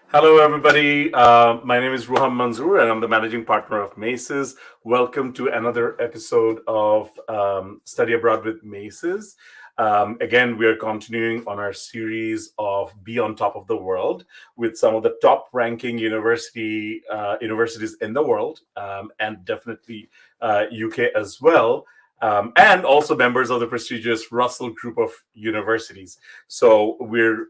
Hello, everybody. My name is Ruham Manzoor, and I'm the managing partner of Maces. Welcome to another episode of Study Abroad with Maces. Again, we are continuing on our series of Be on Top of the World with some of the top-ranking universities in the world, and definitely UK as well. And also members of the prestigious Russell Group of Universities. So we're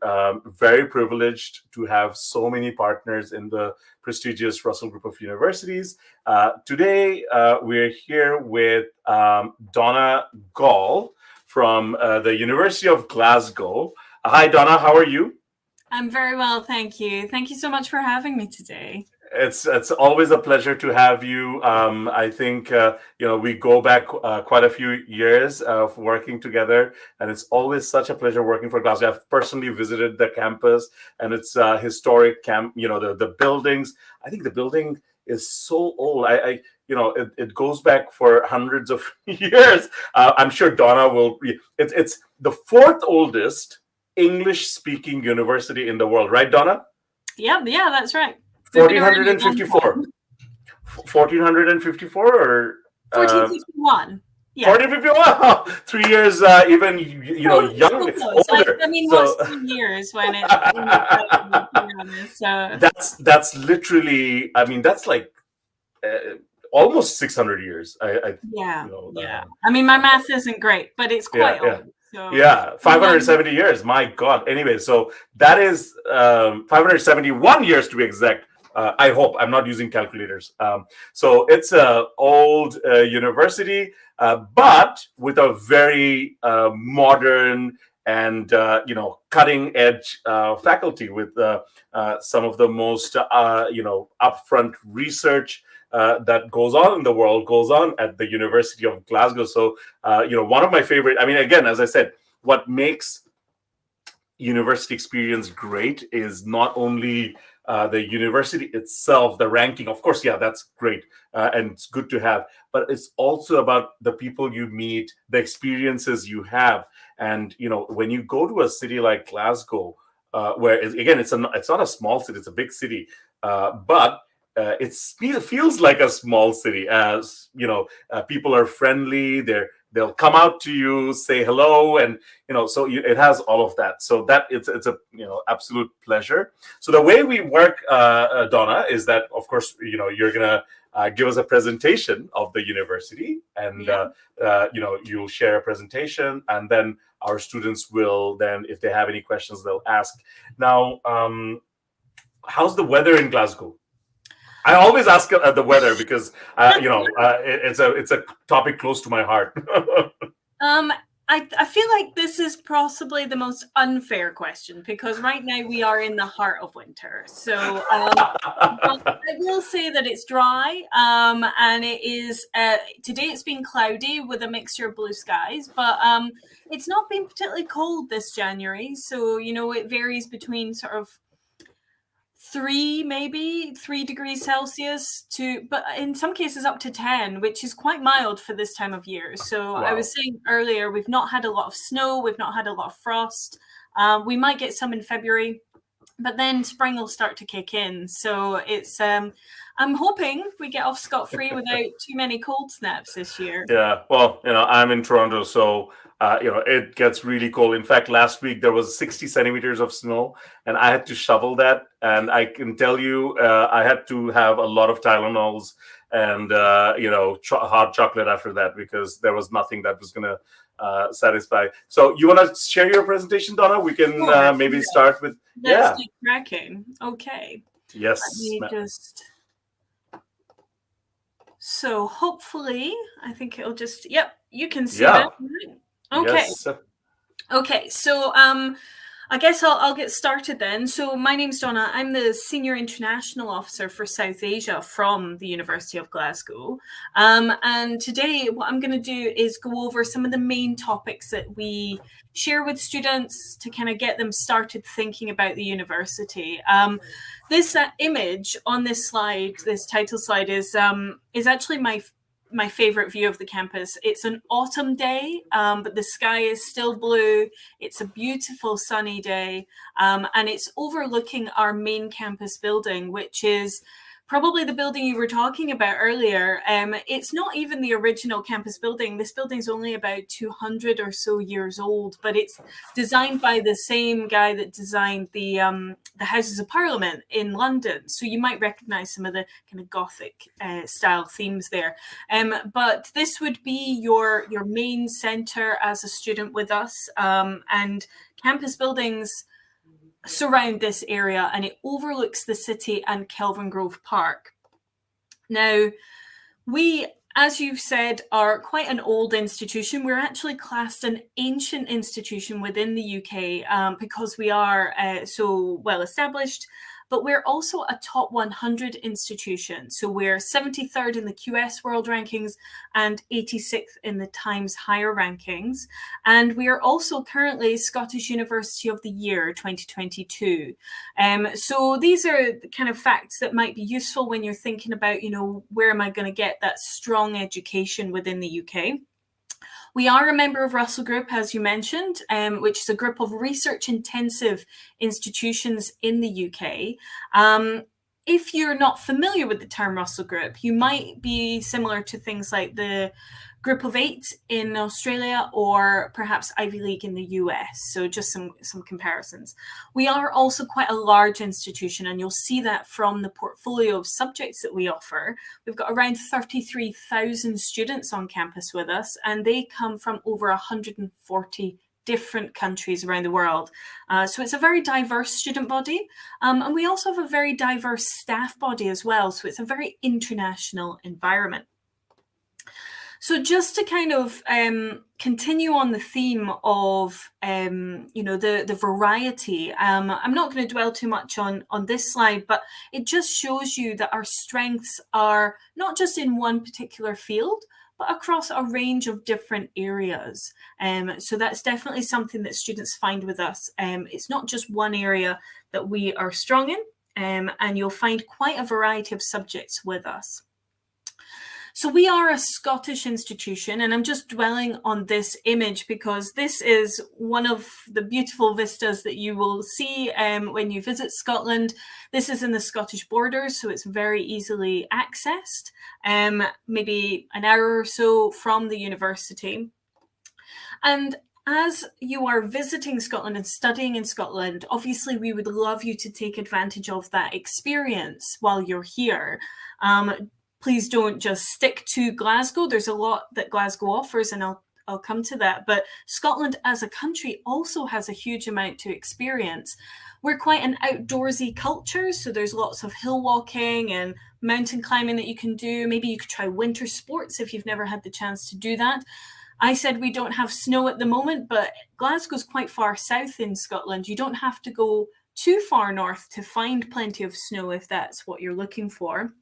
very privileged to have so many partners in the prestigious Russell Group of Universities. Today, we're here with Donna Gall from the University of Glasgow. Hi, Donna. How are you? I'm very well, thank you. Thank you so much for having me today. It's always a pleasure to have you. I think we go back quite a few years of working together, and it's always such a pleasure working for Glasgow. I've personally visited the campus, and it's historic camp. The buildings. I think the building is so old. It goes back for hundreds of years. I'm sure Donna will. It's the fourth oldest English-speaking university in the world, right, Donna? Yeah, that's right. We've been around a long 1454. time. 1454 or 1451. Yeah. 1451. 3 years even young, So close. older. I mean, So what's 2 years when it's to be honest, so that's literally. I mean, that's like almost 600 years. yeah, You know. yeah. I mean, my math isn't great, but it's Yeah, quite yeah. old. So Yeah, 570 years. My God. Anyway, so that is 571 years to be exact. I hope I'm not using calculators. So it's a old university, but with a very modern and cutting edge faculty with some of the most upfront research that goes on in the world goes on at the University of Glasgow. So one of my favorite. I mean, again, as I said, what makes university experience great is not only the university itself, the ranking. Of course, yeah, that's great and it's good to have, but it's also about the people you meet, the experiences you have, and when you go to a city like Glasgow, where again it's not a small city, it's a big city, but it feels like a small city, as people are friendly, they'll come out to you, say hello, and so it has all of that. So that it's a absolute pleasure. So the way we work, Donna, is that of course you're gonna give us a presentation of the university, and yeah. you'll share a presentation, and then our students will then, if they have any questions, they'll ask. Now, how's the weather in Glasgow? I always ask the weather because it's a topic close to my heart. I feel like this is possibly the most unfair question because right now we are in the heart of winter. So but I will say that it's dry, and it is today it's been cloudy with a mixture of blue skies, but it's not been particularly cold this January. So it varies between sort of 3 degrees Celsius but in some cases up to 10, which is quite mild for this time of year. So I was saying earlier, we've not had a lot of snow, we've not had a lot of frost. We might get some in February, but then spring will start to kick in. So it's I'm hoping we get off scot-free without too many cold snaps this year. Yeah, well, I'm in Toronto, so it gets really cold. In fact, last week there was 60 centimeters of snow, and I had to shovel that. And I can tell you, I had to have a lot of Tylenols and hot chocolate after that because there was nothing that was going to satisfy. So, you want to share your presentation, Donna? We can maybe start with Let's get cracking. Okay. Yes. Let me just. So hopefully, I think it'll just. Yep, you can see that. Okay. Yes. Okay. So I guess I'll get started then. So my name's Donna. I'm the Senior International Officer for South Asia from the University of Glasgow. And today what I'm going to do is go over some of the main topics that we share with students to kind of get them started thinking about the university. This image on this slide, this title slide, is actually my favorite view of the campus. It's an autumn day, but the sky is still blue. It's a beautiful sunny day, and it's overlooking our main campus building, which is probably the building you were talking about earlier. It's not even the original campus building. This building's only about 200 or so years old, but it's designed by the same guy that designed the Houses of Parliament in London. So you might recognize some of the kind of Gothic style themes there. But this would be your main center as a student with us, and campus buildings surround this area, and it overlooks the city and Kelvin Grove Park. Now, we, as you've said, are quite an old institution. We're actually classed an ancient institution within the UK because we are so well established, but we're also a top 100 institution. So we're 73rd in the QS World Rankings and 86th in the Times Higher Rankings. And we are also currently Scottish University of the Year 2022. So these are the kind of facts that might be useful when you're thinking about, where am I going to get that strong education within the UK? We are a member of Russell Group, as you mentioned, which is a group of research-intensive institutions in the UK. If you're not familiar with the term Russell Group, you might be similar to things like the Group of 8 in Australia or perhaps Ivy League in the US. So just some comparisons. We are also quite a large institution, and you'll see that from the portfolio of subjects that we offer. We've got around 33,000 students on campus with us, and they come from over 140 different countries around the world. So it's a very diverse student body. And we also have a very diverse staff body as well. So it's a very international environment. So just to kind of continue on the theme of, the variety, I'm not going to dwell too much on this slide, but it just shows you that our strengths are not just in one particular field, but across a range of different areas. So that's definitely something that students find with us. It's not just one area that we are strong in, and you'll find quite a variety of subjects with us. So we are a Scottish institution, and I'm just dwelling on this image because this is one of the beautiful vistas that you will see when you visit Scotland. This is in the Scottish borders, so it's very easily accessed, maybe an hour or so from the university. And as you are visiting Scotland and studying in Scotland, obviously we would love you to take advantage of that experience while you're here. Please don't just stick to Glasgow. There's a lot that Glasgow offers, and I'll come to that. But Scotland as a country also has a huge amount to experience. We're quite an outdoorsy culture, so there's lots of hill walking and mountain climbing that you can do. Maybe you could try winter sports if you've never had the chance to do that. I said we don't have snow at the moment, but Glasgow's quite far south in Scotland. You don't have to go too far north to find plenty of snow if that's what you're looking for.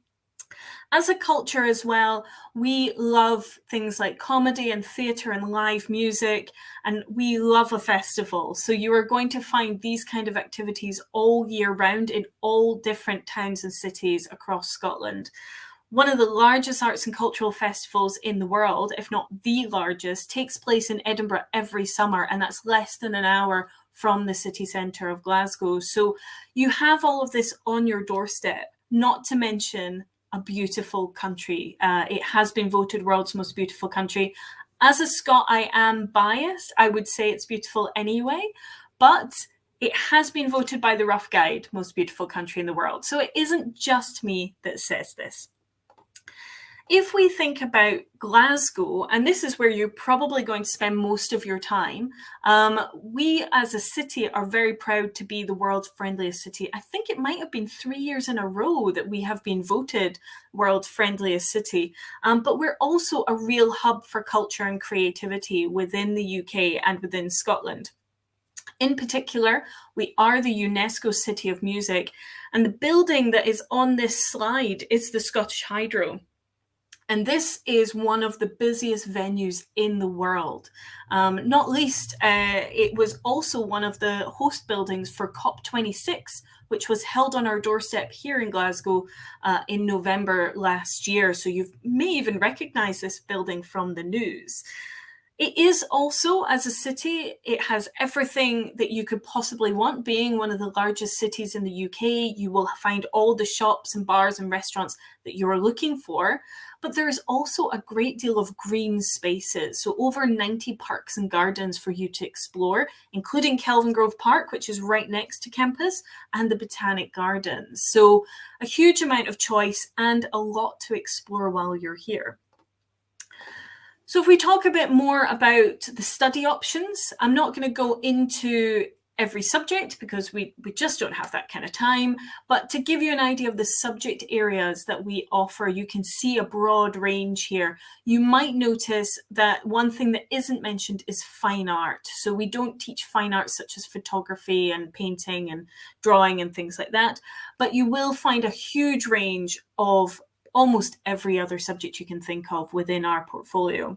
As a culture as well, we love things like comedy and theatre and live music, and we love a festival. So you are going to find these kind of activities all year round in all different towns and cities across Scotland. One of the largest arts and cultural festivals in the world, if not the largest, takes place in Edinburgh every summer, and that's less than an hour from the city centre of Glasgow. So you have all of this on your doorstep, not to mention a beautiful country. It has been voted world's most beautiful country. As a Scot, I am biased. I would say it's beautiful anyway, but it has been voted by the Rough Guide most beautiful country in the world. So it isn't just me that says this. If we think about Glasgow, and this is where you're probably going to spend most of your time, we as a city are very proud to be the world's friendliest city. I think it might have been 3 years in a row that we have been voted world's friendliest city, but we're also a real hub for culture and creativity within the UK and within Scotland. In particular, we are the UNESCO City of Music, and the building that is on this slide is the Scottish Hydro. And this is one of the busiest venues in the world. Not least, it was also one of the host buildings for COP26, which was held on our doorstep here in Glasgow in November last year. So you may even recognize this building from the news. It is also, as a city, it has everything that you could possibly want. Being one of the largest cities in the UK, you will find all the shops and bars and restaurants that you're looking for. But there is also a great deal of green spaces. So over 90 parks and gardens for you to explore, including Kelvin Grove Park, which is right next to campus, and the Botanic Gardens. So a huge amount of choice and a lot to explore while you're here. So if we talk a bit more about the study options, I'm not going to go into every subject because we just don't have that kind of time, but to give you an idea of the subject areas that we offer, you can see a broad range here. You might notice that one thing that isn't mentioned is fine art. So we don't teach fine arts such as photography and painting and drawing and things like that, but you will find a huge range of almost every other subject you can think of within our portfolio.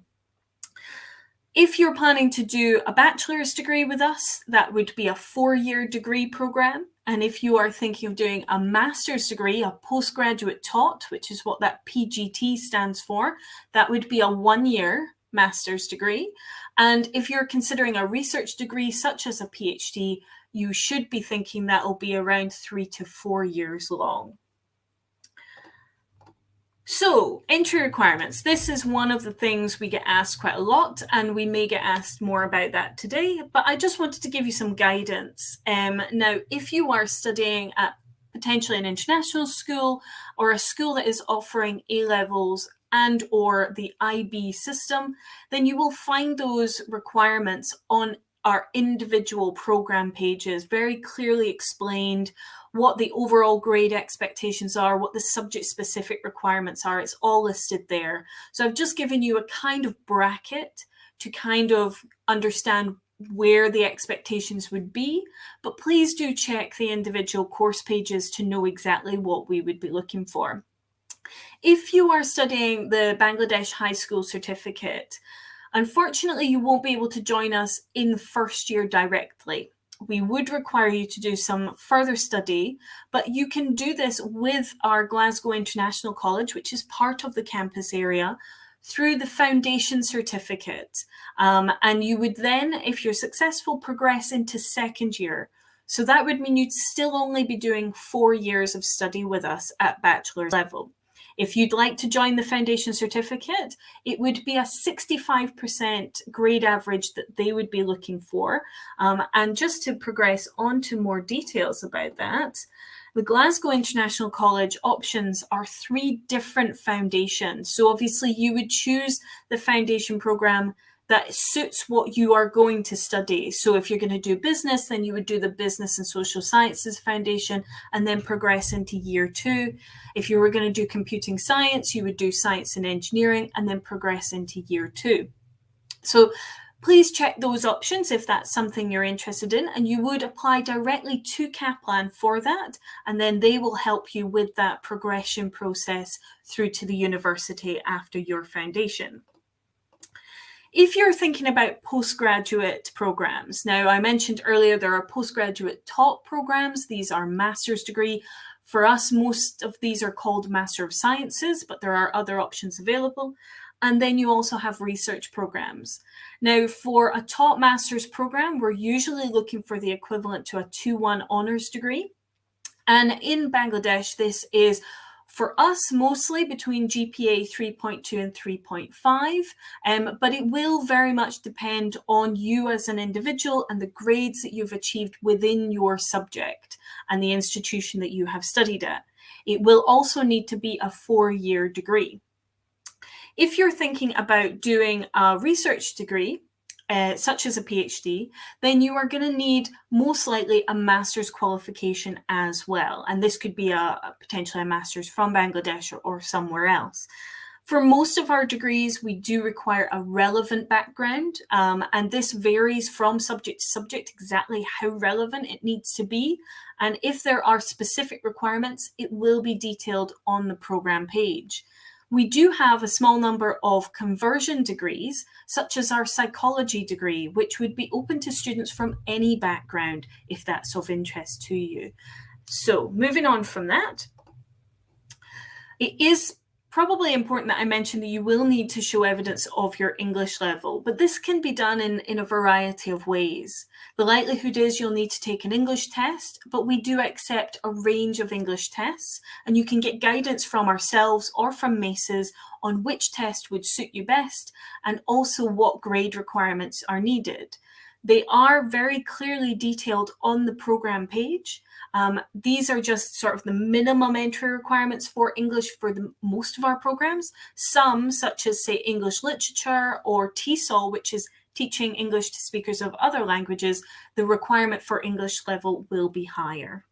If you're planning to do a bachelor's degree with us, that would be a 4-year degree program. And if you are thinking of doing a master's degree, a postgraduate taught, which is what that PGT stands for, that would be a 1-year master's degree. And if you're considering a research degree, such as a PhD, you should be thinking that will be around 3 to 4 years long. So, entry requirements. This is one of the things we get asked quite a lot, and we may get asked more about that today, but I just wanted to give you some guidance. Now, if you are studying at potentially an international school or a school that is offering A-levels and or the IB system, then you will find those requirements on our individual program pages, very clearly explained what the overall grade expectations are, what the subject-specific requirements are. It's all listed there. So I've just given you a kind of bracket to kind of understand where the expectations would be, but please do check the individual course pages to know exactly what we would be looking for. If you are studying the Bangladesh High School Certificate, unfortunately, you won't be able to join us in the first year directly. We would require you to do some further study, but you can do this with our Glasgow International College, which is part of the campus area, through the foundation certificate. And you would then, if you're successful, progress into second year. So that would mean you'd still only be doing 4 years of study with us at bachelor's level. If you'd like to join the foundation certificate, it would be a 65% grade average that they would be looking for. And just to progress on to more details about that, the Glasgow International College options are 3 different foundations. So obviously you would choose the foundation program that suits what you are going to study. So if you're going to do business, then you would do the Business and Social Sciences Foundation and then progress into year 2. If you were going to do computing science, you would do Science and Engineering and then progress into year 2. So please check those options if that's something you're interested in, and you would apply directly to Kaplan for that, and then they will help you with that progression process through to the university after your foundation. If you're thinking about postgraduate programs, now I mentioned earlier there are postgraduate taught programs. These are master's degree. For us, most of these are called Master of Sciences, but there are other options available. And then you also have research programs. Now, for a taught master's program, we're usually looking for the equivalent to a 2-1 honours degree. And in Bangladesh, this is for us, mostly between GPA 3.2 and 3.5, but it will very much depend on you as an individual and the grades that you've achieved within your subject and the institution that you have studied at. It will also need to be a 4-year degree. If you're thinking about doing a research degree, such as a PhD, then you are going to need most likely a master's qualification as well. And this could be potentially a master's from Bangladesh or somewhere else. For most of our degrees, we do require a relevant background, and this varies from subject to subject exactly how relevant it needs to be. And if there are specific requirements, it will be detailed on the program page. We do have a small number of conversion degrees, such as our psychology degree, which would be open to students from any background if that's of interest to you. So moving on from that, it is probably important that I mention that you will need to show evidence of your English level, but this can be done in a variety of ways. The likelihood is you'll need to take an English test, but we do accept a range of English tests, and you can get guidance from ourselves or from MACES on which test would suit you best, and also what grade requirements are needed. They are very clearly detailed on the program page. These are just sort of the minimum entry requirements for English for most of our programs. Some, such as say English literature or TESOL, which is teaching English to speakers of other languages, the requirement for English level will be higher.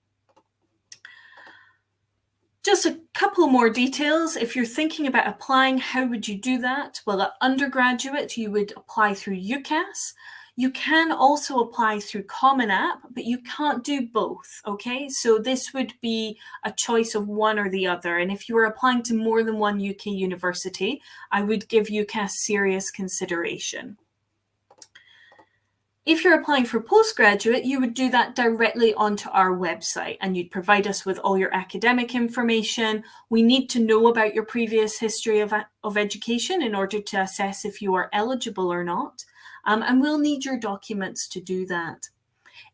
Just a couple more details. If you're thinking about applying, how would you do that? Well, at undergraduate, you would apply through UCAS. You can also apply through Common App, but you can't do both, okay? So this would be a choice of one or the other. And if you were applying to more than one UK university, I would give UCAS serious consideration. If you're applying for postgraduate, you would do that directly onto our website, and you'd provide us with all your academic information. We need to know about your previous history of education in order to assess if you are eligible or not. And we'll need your documents to do that.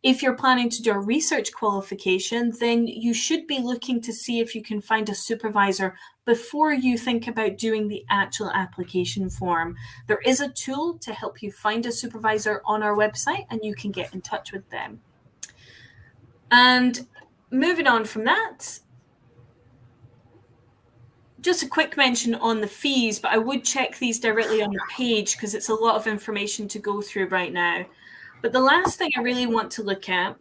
If you're planning to do a research qualification, then you should be looking to see if you can find a supervisor before you think about doing the actual application form. There is a tool to help you find a supervisor on our website, and you can get in touch with them. And moving on from that, just a quick mention on the fees, but I would check these directly on the page because it's a lot of information to go through right now. But the last thing I really want to look at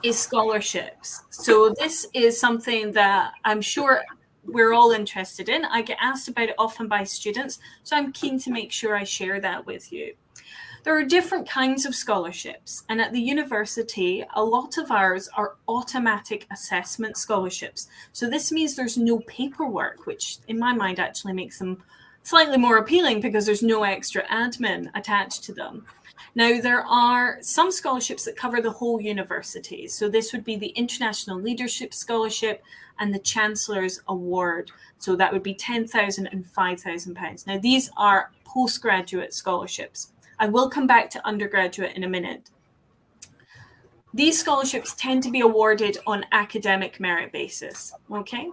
is scholarships. So this is something that I'm sure we're all interested in. I get asked about it often by students, so I'm keen to make sure I share that with you. There are different kinds of scholarships, and at the university, a lot of ours are automatic assessment scholarships. So this means there's no paperwork, which in my mind actually makes them slightly more appealing because there's no extra admin attached to them. Now, there are some scholarships that cover the whole university. So this would be the International Leadership Scholarship and the Chancellor's Award. So that would be £10,000 and £5,000. Now, these are postgraduate scholarships. I will come back to undergraduate in a minute. These scholarships tend to be awarded on academic merit basis, okay?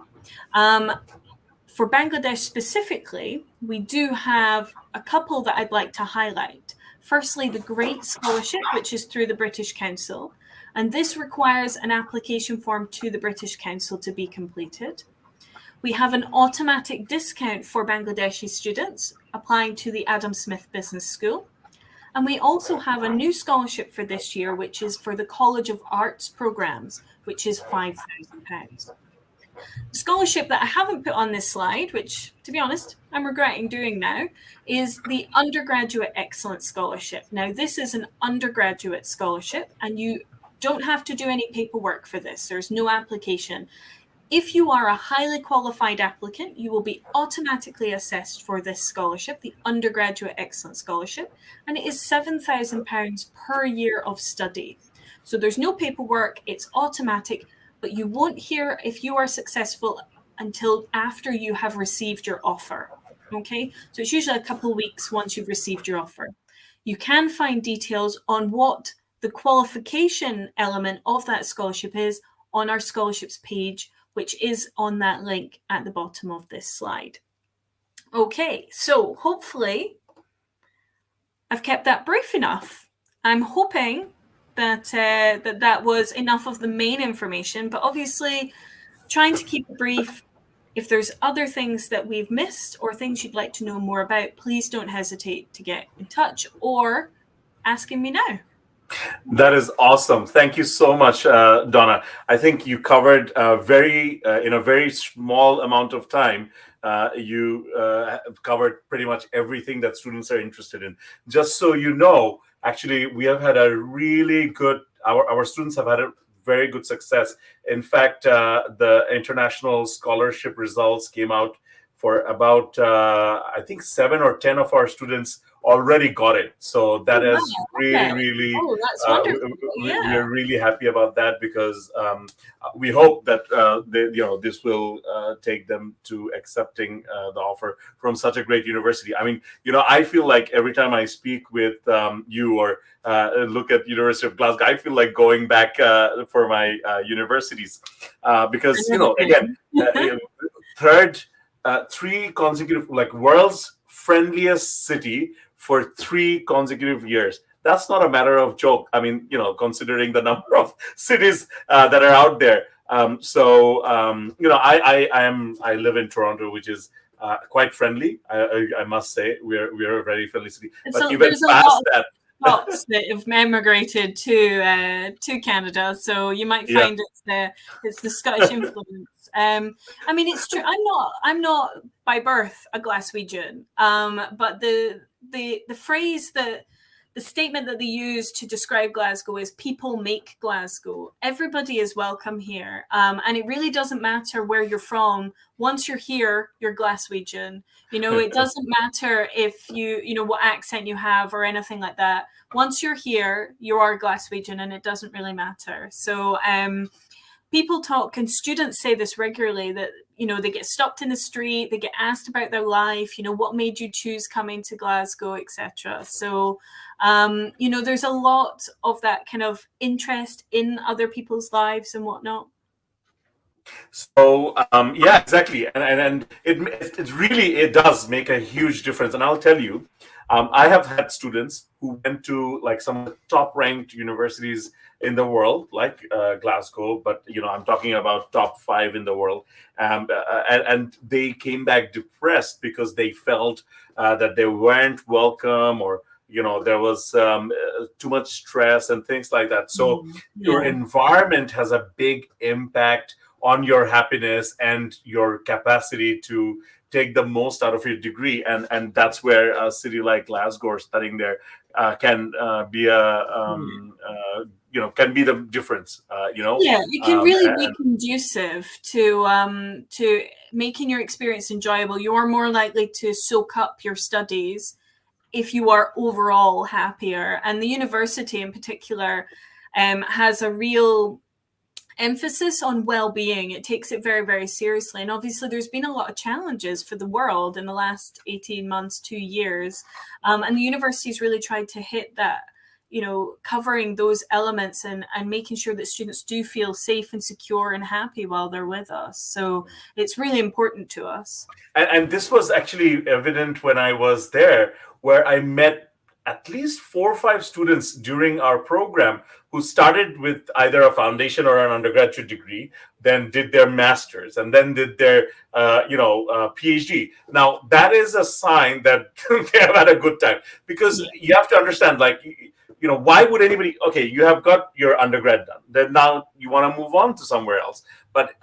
For Bangladesh specifically, we do have a couple that I'd like to highlight. Firstly, the Great Scholarship, which is through the British Council, and this requires an application form to the British Council to be completed. We have an automatic discount for Bangladeshi students applying to the Adam Smith Business School. And we also have a new scholarship for this year, which is for the College of Arts programs, which is £5,000. The scholarship that I haven't put on this slide, which, to be honest, I'm regretting doing now, is the Undergraduate Excellence Scholarship. Now, this is an undergraduate scholarship, and you don't have to do any paperwork for this. There's no application. If you are a highly qualified applicant, you will be automatically assessed for this scholarship, the Undergraduate Excellence Scholarship, and it is £7,000 per year of study. So there's no paperwork, it's automatic, but you won't hear if you are successful until after you have received your offer, okay? So it's usually a couple of weeks once you've received your offer. You can find details on what the qualification element of that scholarship is on our scholarships page, which is on that link at the bottom of this slide. Okay, so hopefully I've kept that brief enough. I'm hoping that that was enough of the main information, but obviously trying to keep it brief. If there's other things that we've missed or things you'd like to know more about, please don't hesitate to get in touch or asking me now. That is awesome. Thank you so much, Donna. I think you covered in a very small amount of time. You have covered pretty much everything that students are interested in. Just so you know, actually, we have had a really good, our students have had a very good success. In fact, the international scholarship results came out for about I think 7 or 10 of our students already got it. So that Oh, wow. is really, Okay. really, Oh, that's wonderful. we are Yeah. really happy about that, because we hope that this will take them to accepting the offer from such a great university. I mean, I feel like every time I speak with you, or look at University of Glasgow, I feel like going back for my universities, because Another again, thing. third, three consecutive, like, world's friendliest city for 3 consecutive years. That's not a matter of joke. I mean, considering the number of cities that are out there. I live in Toronto, which is quite friendly. I must say, we're a very friendly city. But So even there's a lot past of that, Scots that have emigrated to Canada, so you might yeah. find it's the Scottish influence. I mean, it's true. I'm not by birth a Glaswegian, but the phrase that the statement that they use to describe Glasgow is "people make Glasgow." Everybody is welcome here, and it really doesn't matter where you're from. Once you're here, you're Glaswegian. It doesn't matter if what accent you have or anything like that. Once you're here, you are Glaswegian, and it doesn't really matter. So people talk, and students say this regularly, that they get stopped in the street, they get asked about their life, what made you choose coming to Glasgow, etc. So there's a lot of that kind of interest in other people's lives and whatnot. So yeah, exactly, and it does make a huge difference. And I'll tell you, I have had students who went to, like, some of the top ranked universities in the world, like Glasgow, but I'm talking about top 5 in the world, and they came back depressed because they felt that they weren't welcome, or there was too much stress and things like that. So your Yeah. environment has a big impact on your happiness and your capacity to take the most out of your degree, and that's where a city like Glasgow, or studying there, can be can be the difference. Yeah, it can really be And conducive to making your experience enjoyable. You're more likely to soak up your studies if you are overall happier. And the university in particular has a real emphasis on well-being. It takes it very, very seriously. And obviously there's been a lot of challenges for the world in the last 18 months, 2 years. And the university's really tried to hit that, covering those elements and making sure that students do feel safe and secure and happy while they're with us. So it's really important to us. and this was actually evident when I was there, where I met at least 4 or 5 students during our program who started with either a foundation or an undergraduate degree, then did their masters, and then did their PhD. Now that is a sign that they have had a good time, because you have to understand, like, why would anybody? Okay, you have got your undergrad done, then now you want to move on to somewhere else. But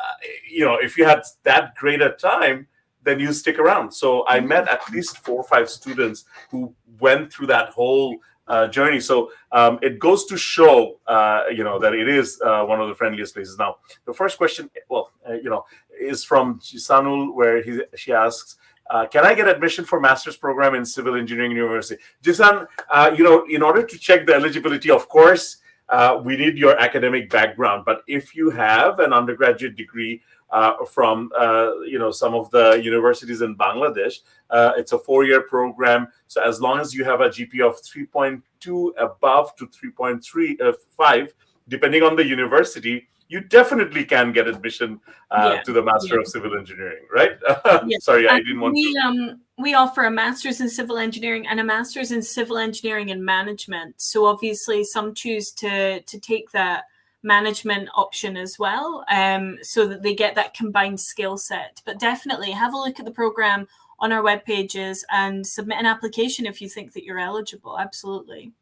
if you had that great a time, then you stick around. So I met at least 4 or 5 students who went through that whole journey. So it goes to show, that it is one of the friendliest places. Now, the first question, is from Jisanul, where she asks, can I get admission for master's program in civil engineering university? Jisan, in order to check the eligibility, of course, we need your academic background. But if you have an undergraduate degree from some of the universities in Bangladesh, it's a 4-year program. So as long as you have a GPA of 3.2 above to 3.35, depending on the university, you definitely can get admission to the Master of Civil Engineering, right? Sorry, I didn't want to. We offer a master's in civil engineering and a master's in civil engineering and management. So obviously some choose to take that management option as well, so that they get that combined skill set. But definitely have a look at the program on our web pages and submit an application if you think that you're eligible. Absolutely.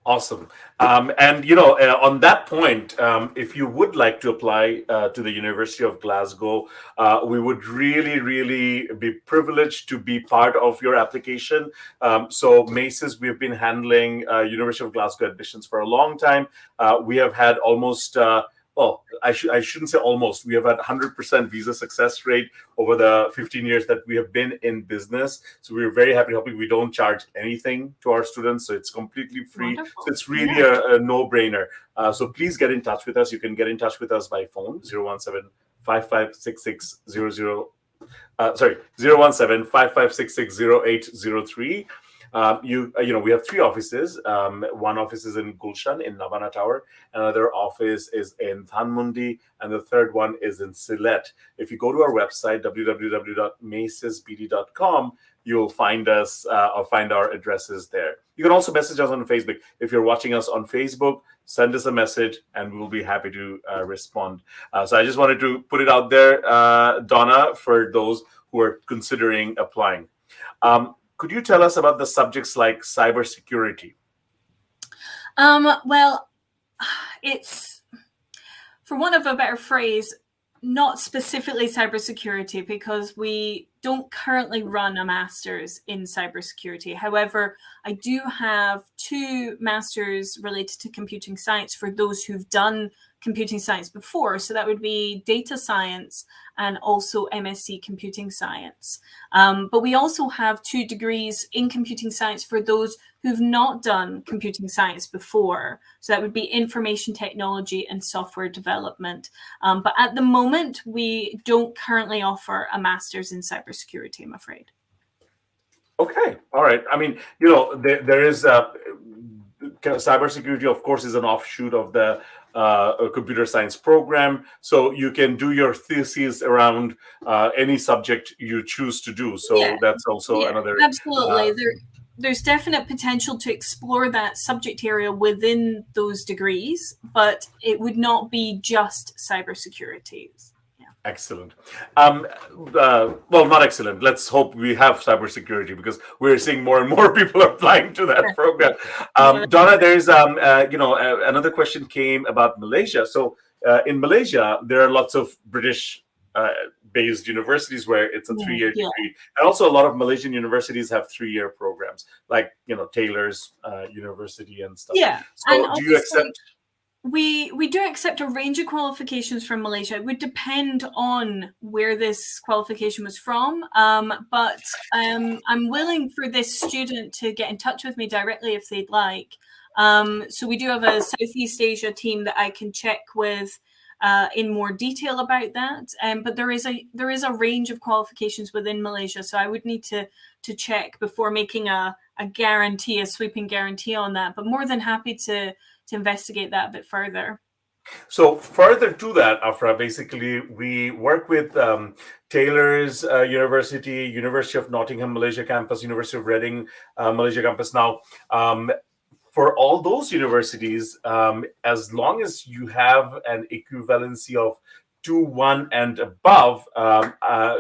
Awesome. And on that point, if you would like to apply to the University of Glasgow, we would really, really be privileged to be part of your application. So Maces, we've been handling University of Glasgow admissions for a long time. We have had almost well, I shouldn't say almost. We have had 100% visa success rate over the 15 years that we have been in business. So we're very happy helping. We don't charge anything to our students, so it's completely free. Wonderful. So it's really a no-brainer. So please get in touch with us. You can get in touch with us by phone 017-5566-00. Sorry, 017-5566-0803. We have three offices. One office is in Gulshan in Navana Tower. Another office is in Dhanmondi, and the third one is in Sylhet. If you go to our website www.macesbd.com, you'll find us or find our addresses there. You can also message us on Facebook. If you're watching us on Facebook, send us a message, and we'll be happy to respond. So I just wanted to put it out there, Donna, for those who are considering applying. Could you tell us about the subjects like cybersecurity? Well, it's, for want of a better phrase, not specifically cybersecurity, because we don't currently run a master's in cybersecurity. However, I do have 2 masters related to computing science for those who've done computing science before. So that would be data science and also MSc computing science. But we also have 2 degrees in computing science for those who've not done computing science before. So that would be information technology and software development. But at the moment, we don't currently offer a master's in cybersecurity, I'm afraid. Okay, all right. I mean, there is cybersecurity, of course, is an offshoot of the computer science program. So you can do your thesis around any subject you choose to do. So that's also another. Absolutely. There's definite potential to explore that subject area within those degrees, but it would not be just cybersecurity. Excellent. Well, not excellent. Let's hope we have cybersecurity, because we're seeing more and more people applying to that program. Donna, there's another question came about Malaysia. So in Malaysia, there are lots of British based universities where it's a 3-year degree, and also a lot of Malaysian universities have 3-year programs, like Taylor's University and stuff. So do you accept? We do accept a range of qualifications from Malaysia. It would depend on where this qualification was from, but I'm willing for this student to get in touch with me directly if they'd like. So we do have a Southeast Asia team that I can check with in more detail about that. But there is a range of qualifications within Malaysia, so I would need to check before making a guarantee, a sweeping guarantee on that. But more than happy to investigate that a bit further. So further to that, Afra, basically we work with Taylor's University, University of Nottingham, Malaysia campus, University of Reading, Malaysia campus. Now, for all those universities, as long as you have an equivalency of 2-1 and above,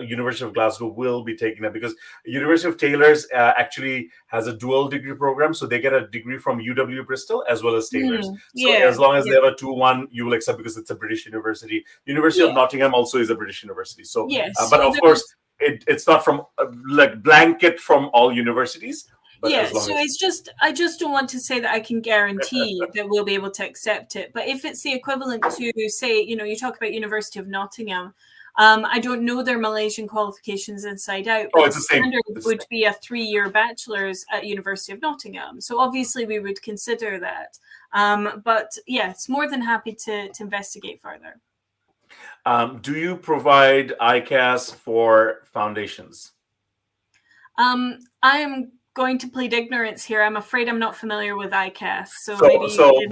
University of Glasgow will be taking that, because University of Taylor's actually has a dual degree program, so they get a degree from UW Bristol as well as Taylor's. So as long as they have a 2-1, you will accept, because it's a British university. University of Nottingham also is a British university. So, but of course, it's not from like blanket from all universities. So it's just, I just don't want to say that I can guarantee that we'll be able to accept it. But if it's the equivalent to, say, you talk about University of Nottingham, I don't know their Malaysian qualifications inside out. But it's the same. Standard would be a 3-year bachelor's at University of Nottingham. So obviously we would consider that. But it's more than happy to investigate further. Do you provide ICAS for foundations? I am going to plead ignorance here. I'm afraid I'm not familiar with ICAS. So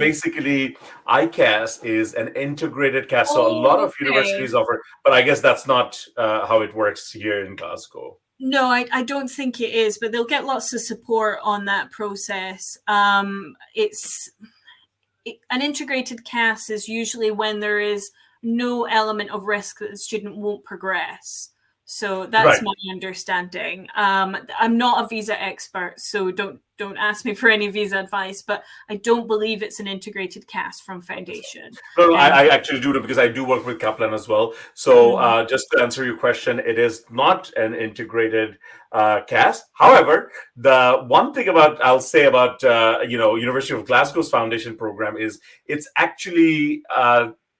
basically, ICAS is an integrated CAS. So a lot of universities offer, but I guess that's not how it works here in Glasgow. No, I don't think it is, but they'll get lots of support on that process. It's an integrated CAS is usually when there is no element of risk that the student won't progress. So that's my understanding. I'm not a visa expert, so don't ask me for any visa advice, but I don't believe it's an integrated CAS from foundation. No, I actually do know, because I do work with Kaplan as well. So just to answer your question, it is not an integrated CAS. However, the one thing I'll say about University of Glasgow's foundation program is it's actually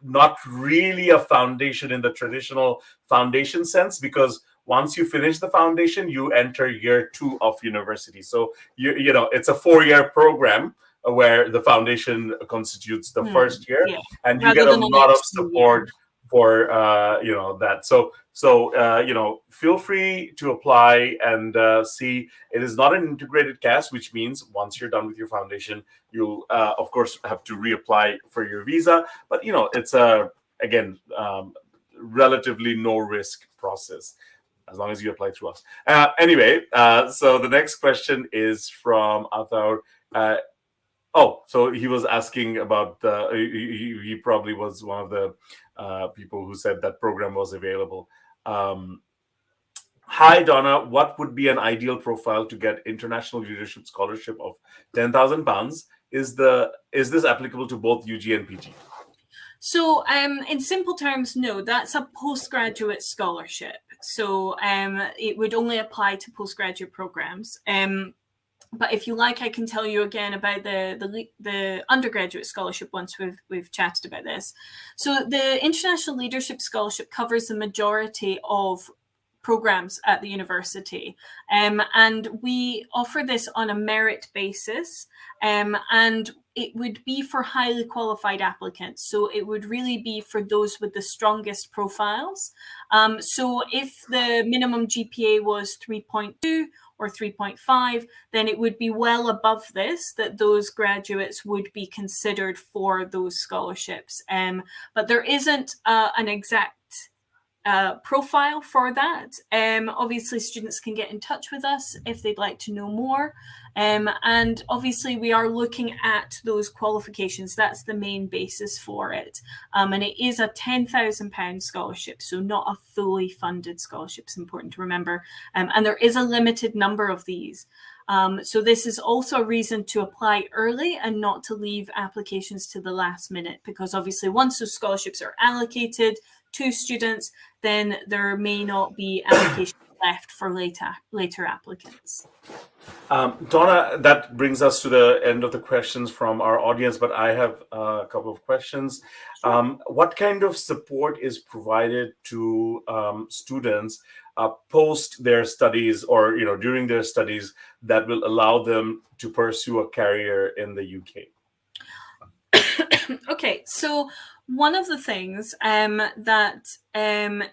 not really a foundation in the traditional foundation sense, because once you finish the foundation, you enter year 2 of university. So you know, it's a 4-year program where the foundation constitutes the first year, Yeah. and you Rather get a than an lot of extra year. support for you know, that. So you know, feel free to apply and see. It is not an integrated CAS, which means once you're done with your foundation, you'll of course have to reapply for your visa. But you know, it's a, again, relatively no risk process as long as you apply through us. Anyway, so the next question is from Athar. Oh, so he was asking about the. He probably was one of the people who said that program was available. Um, Hi, Donna. What would be an ideal profile to get international leadership scholarship of £10,000? Is this applicable to both UG and PG? So, in simple terms, no, that's a postgraduate scholarship. So, it would only apply to postgraduate programs. But if you like, I can tell you again about the undergraduate scholarship once we've chatted about this. So, the International Leadership Scholarship covers the majority of programs at the university, and we offer this on a merit basis, and it would be for highly qualified applicants. So it would really be for those with the strongest profiles. So if the minimum GPA was 3.2 or 3.5, then it would be well above this, that those graduates would be considered for those scholarships. But there isn't an exact profile for that. Obviously, students can get in touch with us if they'd like to know more. And obviously, we are looking at those qualifications. That's the main basis for it. And it is a £10,000 scholarship, so not a fully funded scholarship. It's important to remember. And there is a limited number of these. So this is also a reason to apply early and not to leave applications to the last minute, because obviously once those scholarships are allocated to students, then there may not be allocations left for later applicants. Donna, that brings us to the end of the questions from our audience, but I have a couple of questions. Sure. What kind of support is provided to students post their studies, or during their studies, that will allow them to pursue a career in the UK? Okay, so one of the things that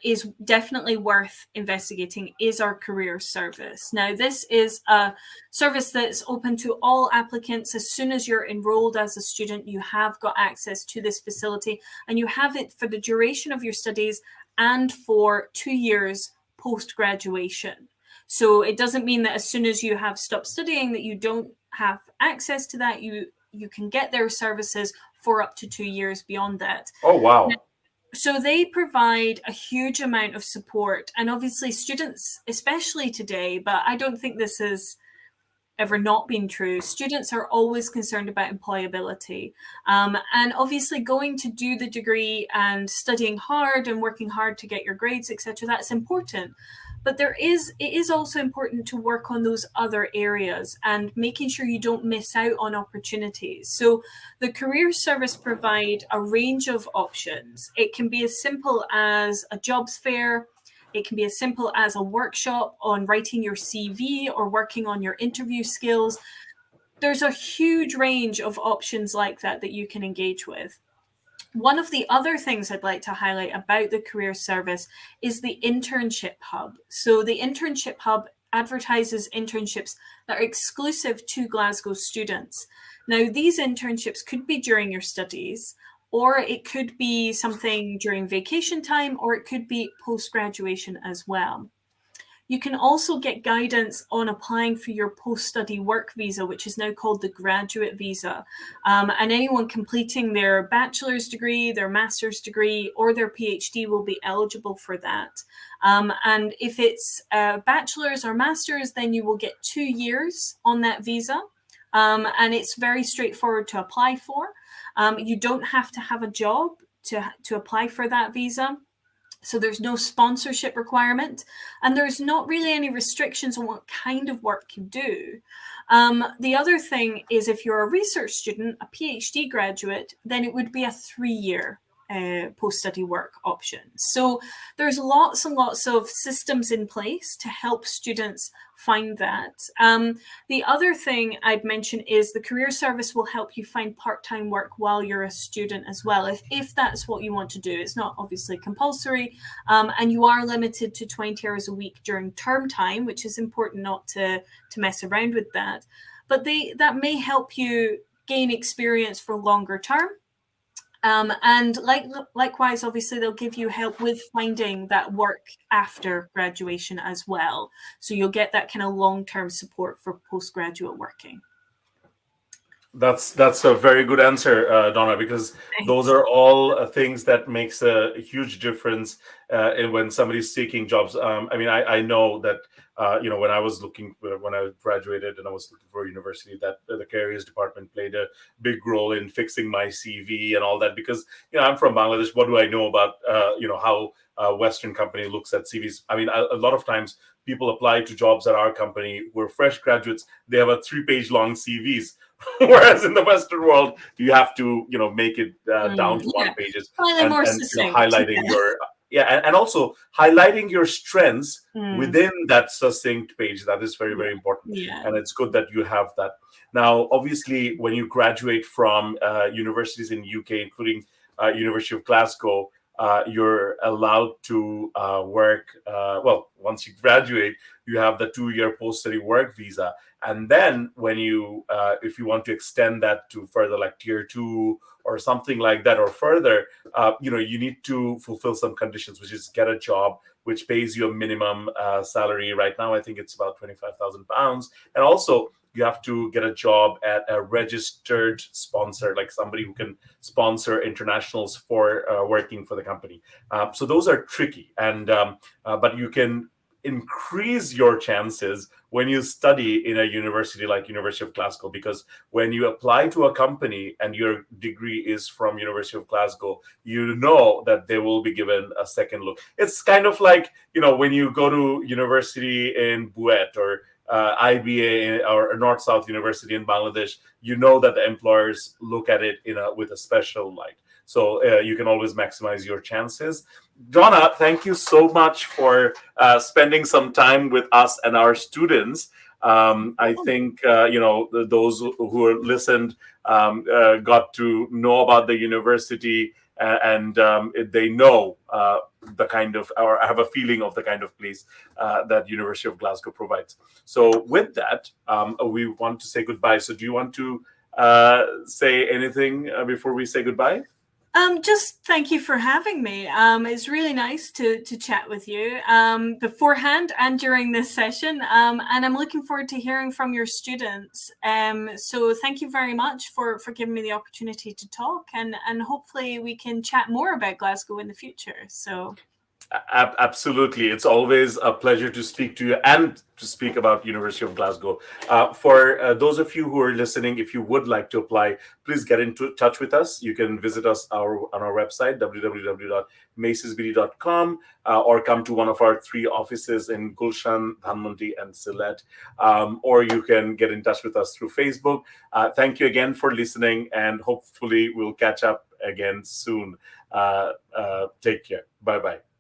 is definitely worth investigating is our career service. Now, this is a service that's open to all applicants. As soon as you're enrolled as a student, you have got access to this facility, and you have it for the duration of your studies and for 2 years post-graduation. So it doesn't mean that as soon as you have stopped studying that you don't have access to that. You can get their services for up to 2 years beyond that. Oh, wow. So they provide a huge amount of support. And obviously students, especially today, but I don't think this has ever not been true, students are always concerned about employability. And obviously going to do the degree and studying hard and working hard to get your grades, etc., that's important. But it is also important to work on those other areas and making sure you don't miss out on opportunities. So the career service provide a range of options. It can be as simple as a jobs fair. It can be as simple as a workshop on writing your CV or working on your interview skills. There's a huge range of options like that you can engage with. One of the other things I'd like to highlight about the career service is the internship hub. So the internship hub advertises internships that are exclusive to Glasgow students. Now, these internships could be during your studies, or it could be something during vacation time, or it could be post-graduation as well. You can also get guidance on applying for your post-study work visa, which is now called the graduate visa. And anyone completing their bachelor's degree, their master's degree, or their PhD will be eligible for that. And if it's a bachelor's or master's, then you will get 2 years on that visa. And it's very straightforward to apply for. You don't have to have a job to apply for that visa. So there's no sponsorship requirement, and there's not really any restrictions on what kind of work you do. The other thing is, if you're a research student, a PhD graduate, then it would be a 3-year post-study work options. So there's lots and lots of systems in place to help students find that. The other thing I'd mention is the Career Service will help you find part-time work while you're a student as well, if that's what you want to do. It's not obviously compulsory, and you are limited to 20 hours a week during term time, which is important not to mess around with that. But that may help you gain experience for longer term. And likewise, obviously, they'll give you help with finding that work after graduation as well. So you'll get that kind of long-term support for postgraduate working. That's a very good answer, Donna, because Thanks. those are all things that makes a huge difference when somebody's seeking jobs. I mean, I know that when I graduated and I was looking for a university, that the careers department played a big role in fixing my CV and all that, because I'm from Bangladesh. What do I know about how a Western company looks at CVs? I mean, a lot of times people apply to jobs at our company who are fresh graduates. They have a 3-page long CVs. Whereas in the Western world, you have to, make it down to 1 page, and highlighting your and also highlighting your strengths within that succinct page. That is very, very important, and it's good that you have that. Now, obviously, when you graduate from universities in UK, including University of Glasgow, you're allowed to work. Once you graduate, you have the 2-year post-study work visa, and then when you, if you want to extend that to further, like tier 2 or something like that, or further, you need to fulfill some conditions, which is get a job which pays you a minimum salary. Right now, I think it's about £25,000, and also you have to get a job at a registered sponsor, like somebody who can sponsor internationals for working for the company. So those are tricky, and but you can increase your chances when you study in a university like University of Glasgow, because when you apply to a company and your degree is from University of Glasgow, you know that they will be given a second look. It's kind of like, when you go to university in Buet or IBA or North South University in Bangladesh, you know that the employers look at it with a special light. So you can always maximize your chances. Donna, thank you so much for spending some time with us and our students. I think those who are listened got to know about the university, and they know the kind of, or have a feeling of the kind of place that University of Glasgow provides. So with that, we want to say goodbye. So do you want to say anything before we say goodbye? Just thank you for having me. It's really nice to chat with you beforehand and during this session. And I'm looking forward to hearing from your students. So thank you very much for giving me the opportunity to talk, and hopefully we can chat more about Glasgow in the future. So. Absolutely. It's always a pleasure to speak to you and to speak about University of Glasgow. For those of you who are listening, if you would like to apply, please get in touch with us. You can visit us on our website, www.macesbd.com, or come to one of our 3 offices in Gulshan, Dhanmondi, and Sylhet. Or you can get in touch with us through Facebook. Thank you again for listening, and hopefully we'll catch up again soon. Take care. Bye-bye.